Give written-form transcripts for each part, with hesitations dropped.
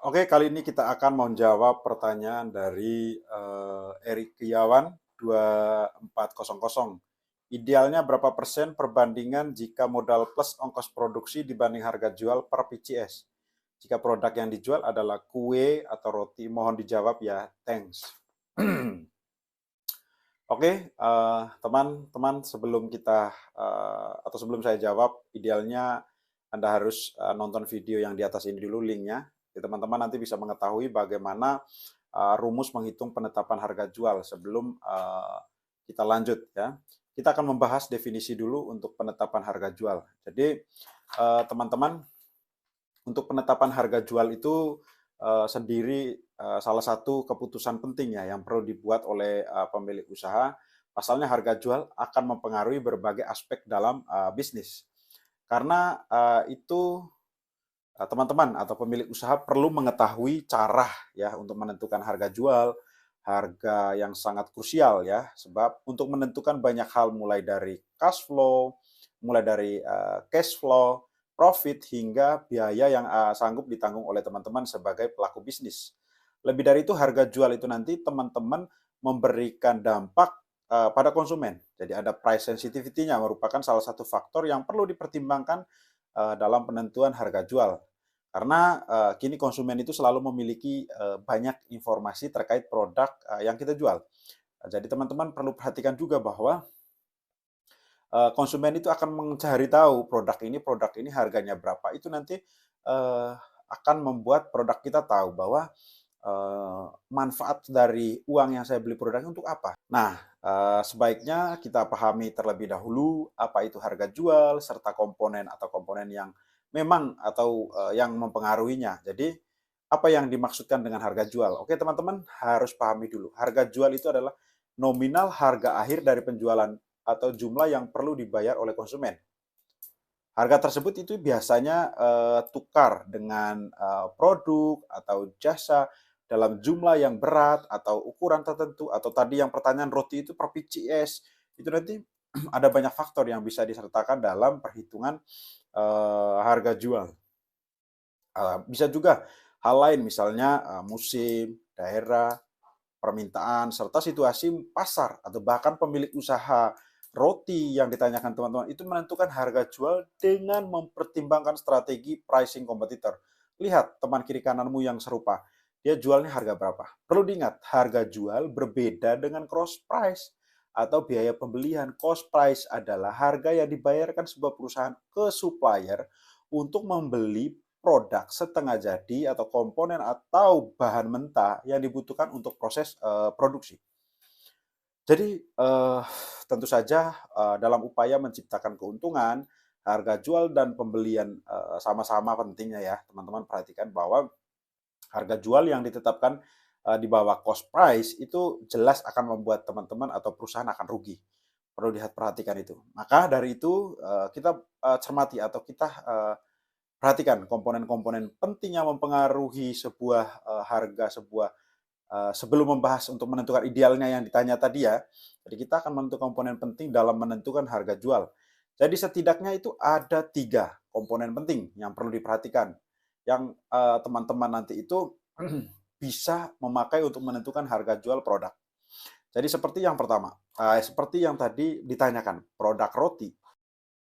Oke, kali ini kita akan menjawab pertanyaan dari Erik Kiawan 2400. Idealnya berapa persen perbandingan jika modal plus ongkos produksi dibanding harga jual per PCS? Jika produk yang dijual adalah kue atau roti, mohon dijawab ya. Thanks. Oke, teman-teman, sebelum kita atau sebelum saya jawab, idealnya Anda harus nonton video yang di atas ini dulu linknya. Jadi teman-teman nanti bisa mengetahui bagaimana rumus menghitung penetapan harga jual sebelum kita lanjut ya. Kita akan membahas definisi dulu untuk penetapan harga jual. Jadi teman-teman, untuk penetapan harga jual itu sendiri salah satu keputusan penting ya yang perlu dibuat oleh pemilik usaha. Pasalnya harga jual akan mempengaruhi berbagai aspek dalam bisnis. Karena itu teman-teman atau pemilik usaha perlu mengetahui cara ya untuk menentukan harga jual, harga yang sangat krusial ya, sebab untuk menentukan banyak hal mulai dari cash flow, mulai dari cash flow, profit hingga biaya yang sanggup ditanggung oleh teman-teman sebagai pelaku bisnis. Lebih dari itu, harga jual itu nanti teman-teman memberikan dampak pada konsumen. Jadi ada price sensitivity-nya merupakan salah satu faktor yang perlu dipertimbangkan dalam penentuan harga jual. Karena kini konsumen itu selalu memiliki banyak informasi terkait produk yang kita jual. Jadi teman-teman perlu perhatikan juga bahwa konsumen itu akan mencari tahu produk ini harganya berapa. Itu nanti akan membuat produk kita tahu bahwa manfaat dari uang yang saya beli produknya untuk apa. Nah, sebaiknya kita pahami terlebih dahulu apa itu harga jual serta komponen atau komponen yang memang atau yang mempengaruhinya. Jadi apa yang dimaksudkan dengan harga jual? Oke, teman-teman harus pahami dulu. Harga jual itu adalah nominal harga akhir dari penjualan atau jumlah yang perlu dibayar oleh konsumen. Harga tersebut itu biasanya tukar dengan produk atau jasa dalam jumlah yang berat atau ukuran tertentu, atau tadi yang pertanyaan roti itu per PCS, itu nanti ada banyak faktor yang bisa disertakan dalam perhitungan harga jual. Bisa juga hal lain misalnya musim, daerah, permintaan, serta situasi pasar atau bahkan pemilik usaha roti yang ditanyakan teman-teman itu menentukan harga jual dengan mempertimbangkan strategi pricing kompetitor. Lihat teman kiri kananmu yang serupa, dia jualnya harga berapa? Perlu diingat, harga jual berbeda dengan cross price atau biaya pembelian. Cost price adalah harga yang dibayarkan sebuah perusahaan ke supplier untuk membeli produk setengah jadi atau komponen atau bahan mentah yang dibutuhkan untuk proses produksi. Jadi tentu saja dalam upaya menciptakan keuntungan, harga jual dan pembelian sama-sama pentingnya ya. Teman-teman perhatikan bahwa harga jual yang ditetapkan di bawah cost price itu jelas akan membuat teman-teman atau perusahaan akan rugi. Perlu perhatikan itu. Maka dari itu kita cermati atau kita perhatikan komponen-komponen penting yang mempengaruhi sebuah harga, sebelum membahas untuk menentukan idealnya yang ditanya tadi ya. Jadi kita akan menentukan komponen penting dalam menentukan harga jual. Jadi setidaknya itu ada 3 komponen penting yang perlu diperhatikan, yang teman-teman nanti itu bisa memakai untuk menentukan harga jual produk. Jadi seperti yang pertama, seperti yang tadi ditanyakan, produk roti,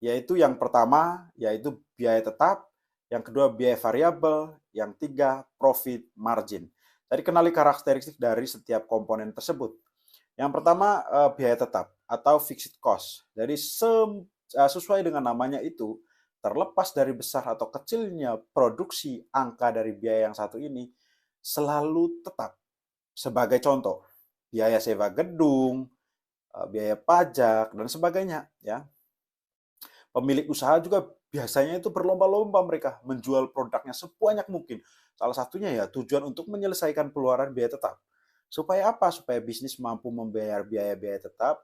yaitu yang pertama yaitu biaya tetap, yang kedua biaya variabel, yang tiga profit margin. Jadi kenali karakteristik dari setiap komponen tersebut. Yang pertama biaya tetap atau fixed cost. Jadi sesuai dengan namanya itu, terlepas dari besar atau kecilnya produksi, angka dari biaya yang satu ini selalu tetap. Sebagai contoh, biaya sewa gedung, biaya pajak dan sebagainya ya. Pemilik usaha juga biasanya itu berlomba-lomba mereka menjual produknya sebanyak mungkin. Salah satunya ya tujuan untuk menyelesaikan pengeluaran biaya tetap. Supaya apa? Supaya bisnis mampu membayar biaya-biaya tetap,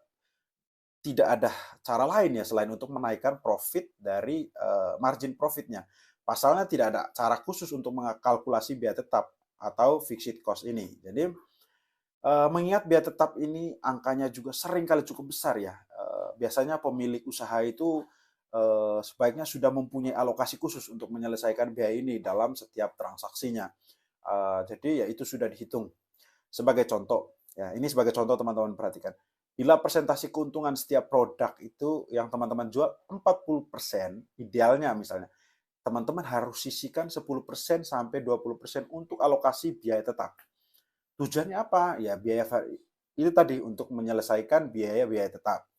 tidak ada cara lain ya selain untuk menaikkan profit dari margin profitnya. Pasalnya tidak ada cara khusus untuk mengkalkulasi biaya tetap atau fixed cost ini. Jadi mengingat biaya tetap ini angkanya juga sering kali cukup besar ya. Biasanya pemilik usaha itu sebaiknya sudah mempunyai alokasi khusus untuk menyelesaikan biaya ini dalam setiap transaksinya. Jadi ya itu sudah dihitung. Sebagai contoh, ya ini sebagai contoh teman-teman perhatikan. Bila persentase keuntungan setiap produk itu yang teman-teman jual 40%, idealnya misalnya, teman-teman harus sisihkan 10% sampai 20% untuk alokasi biaya tetap. Tujuannya apa? Ya itu tadi untuk menyelesaikan biaya-biaya tetap.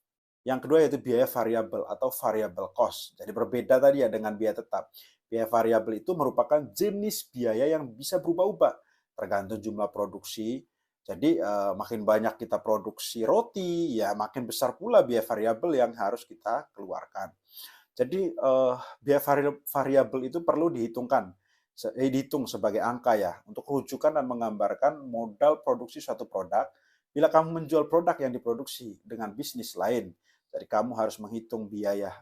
Yang kedua yaitu biaya variabel atau variable cost. Jadi berbeda tadi ya dengan biaya tetap. Biaya variabel itu merupakan jenis biaya yang bisa berubah-ubah tergantung jumlah produksi. Jadi makin banyak kita produksi roti, ya makin besar pula biaya variabel yang harus kita keluarkan. Jadi biaya variabel itu perlu dihitung sebagai angka ya untuk rujukan dan menggambarkan modal produksi suatu produk. Bila kamu menjual produk yang diproduksi dengan bisnis lain, jadi kamu harus menghitung biaya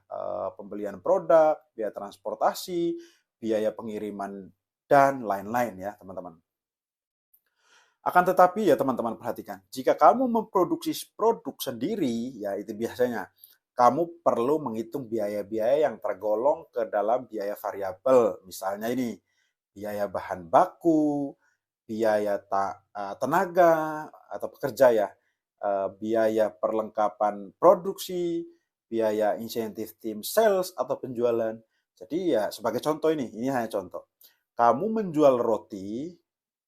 pembelian produk, biaya transportasi, biaya pengiriman dan lain-lain ya teman-teman. Akan tetapi ya teman-teman perhatikan, jika kamu memproduksi produk sendiri, ya itu biasanya kamu perlu menghitung biaya-biaya yang tergolong ke dalam biaya variabel. Misalnya ini, biaya bahan baku, biaya tenaga atau pekerja ya, biaya perlengkapan produksi, biaya insentif tim sales atau penjualan. Jadi ya sebagai contoh ini hanya contoh. Kamu menjual roti,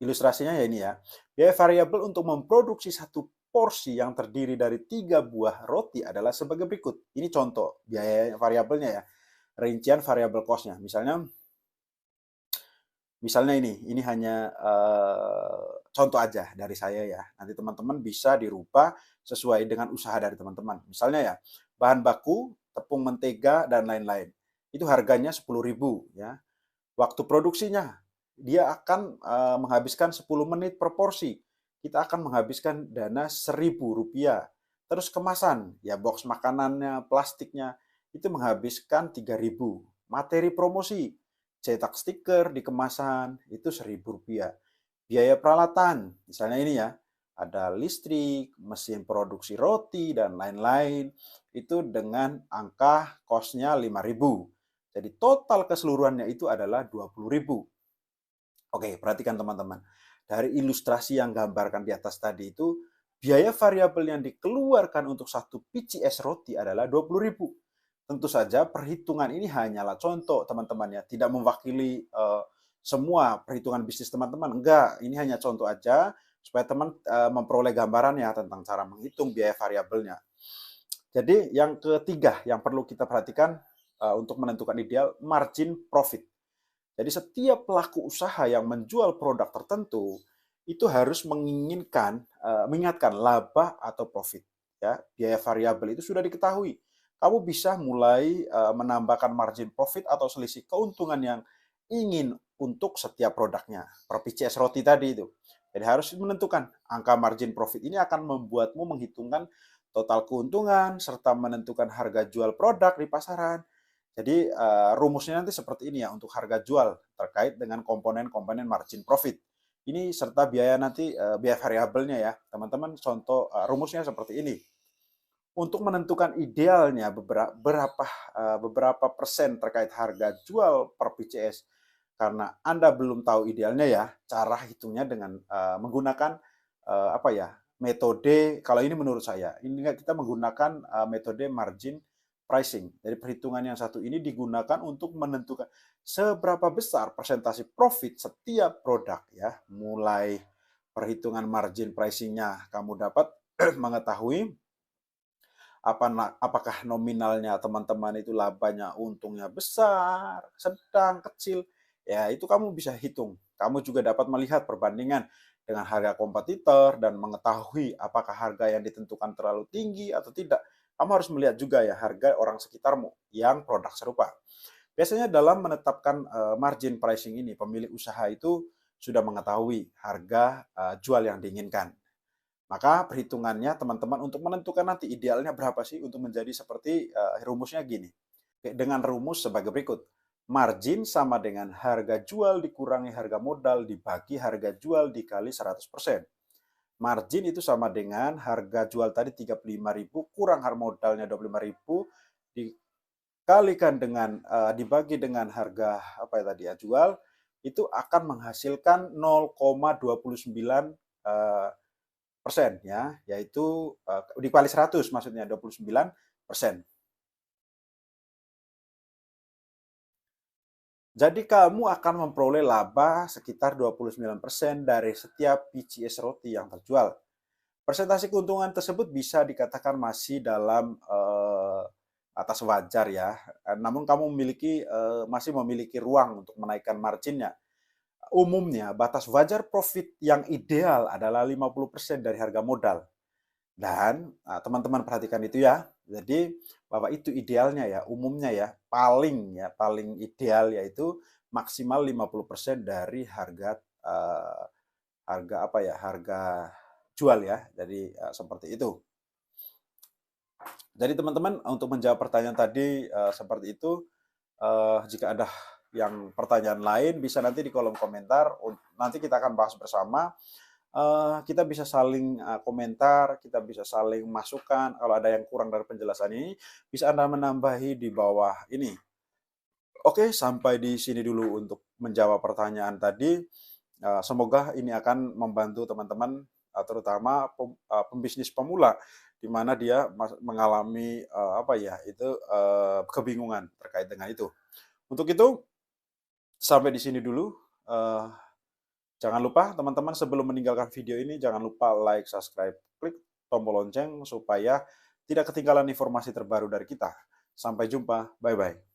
ilustrasinya ya ini ya, biaya variabel untuk memproduksi satu porsi yang terdiri dari 3 buah roti adalah sebagai berikut. Ini contoh biaya variabelnya ya, rincian variabel cost-nya. Misalnya ini hanya contoh aja dari saya ya. Nanti teman-teman bisa dirubah sesuai dengan usaha dari teman-teman. Misalnya ya, bahan baku, tepung mentega, dan lain-lain. Itu harganya 10.000 ya. Waktu produksinya, dia akan menghabiskan 10 menit per porsi. Kita akan menghabiskan dana Rp1.000. Terus kemasan, ya box makanannya, plastiknya, itu menghabiskan 3.000. Materi promosi, cetak stiker di kemasan, itu Rp1.000. Biaya peralatan, misalnya ini ya, ada listrik, mesin produksi roti, dan lain-lain, itu dengan angka cost-nya 5.000. Jadi total keseluruhannya itu adalah 20.000. Oke, perhatikan teman-teman. Dari ilustrasi yang gambarkan di atas tadi itu, biaya variabel yang dikeluarkan untuk satu biji es roti adalah 20.000. Tentu saja perhitungan ini hanyalah contoh teman-teman ya, tidak mewakili semua perhitungan bisnis teman-teman. Enggak, ini hanya contoh aja supaya teman memperoleh gambaran ya tentang cara menghitung biaya variabelnya. Jadi yang ketiga yang perlu kita perhatikan untuk menentukan ideal, margin profit. Jadi setiap pelaku usaha yang menjual produk tertentu itu harus mengingatkan laba atau profit. Ya, biaya variabel itu sudah diketahui. Kamu bisa mulai menambahkan margin profit atau selisih keuntungan yang ingin untuk setiap produknya. Per PCS roti tadi itu. Jadi harus menentukan angka margin profit ini akan membuatmu menghitungkan total keuntungan serta menentukan harga jual produk di pasaran. Jadi rumusnya nanti seperti ini ya untuk harga jual terkait dengan komponen-komponen margin profit. Ini serta biaya nanti biaya variabelnya ya. Teman-teman contoh rumusnya seperti ini. Untuk menentukan idealnya beberapa persen terkait harga jual per PCS karena Anda belum tahu idealnya ya, cara hitungnya dengan menggunakan apa ya? Metode kalau ini menurut saya, ini kita menggunakan metode margin pricing. Jadi perhitungan yang satu ini digunakan untuk menentukan seberapa besar persentase profit setiap produk ya. Mulai perhitungan margin pricingnya kamu dapat mengetahui apakah nominalnya teman-teman itu labanya untungnya besar, sedang, kecil. Ya, itu kamu bisa hitung. Kamu juga dapat melihat perbandingan dengan harga kompetitor dan mengetahui apakah harga yang ditentukan terlalu tinggi atau tidak. Kamu harus melihat juga ya harga orang sekitarmu yang produk serupa. Biasanya dalam menetapkan margin pricing ini, pemilik usaha itu sudah mengetahui harga jual yang diinginkan. Maka perhitungannya teman-teman untuk menentukan nanti idealnya berapa sih untuk menjadi seperti rumusnya gini. Dengan rumus sebagai berikut. Margin sama dengan harga jual dikurangi harga modal dibagi harga jual dikali 100%. Margin itu sama dengan harga jual tadi 35.000 kurang harga modalnya 25.000 dikalikan dengan dibagi dengan harga apa ya tadi ya jual itu akan menghasilkan 0,29 persen ya, yaitu dikali 100 maksudnya 29%. Jadi kamu akan memperoleh laba sekitar 29% dari setiap biji es roti yang terjual. Persentase keuntungan tersebut bisa dikatakan masih dalam atas wajar ya. Namun kamu masih memiliki ruang untuk menaikkan marginnya. Umumnya batas wajar profit yang ideal adalah 50% dari harga modal. Dan teman-teman perhatikan itu ya. Jadi bahwa itu idealnya ya, umumnya ya, paling ideal yaitu maksimal 50% dari harga harga apa ya, harga jual ya. Jadi seperti itu. Jadi teman-teman untuk menjawab pertanyaan tadi seperti itu, jika ada yang pertanyaan lain bisa nanti di kolom komentar. Nanti kita akan bahas bersama. Kita bisa saling komentar, kita bisa saling masukan. Kalau ada yang kurang dari penjelasan ini, bisa Anda menambahi di bawah ini. Oke, sampai di sini dulu untuk menjawab pertanyaan tadi. Semoga ini akan membantu teman-teman, terutama pembisnis pemula, di mana dia mengalami kebingungan terkait dengan itu. Untuk itu, sampai di sini dulu. Jangan lupa teman-teman sebelum meninggalkan video ini, jangan lupa like, subscribe, klik tombol lonceng supaya tidak ketinggalan informasi terbaru dari kita. Sampai jumpa, bye-bye.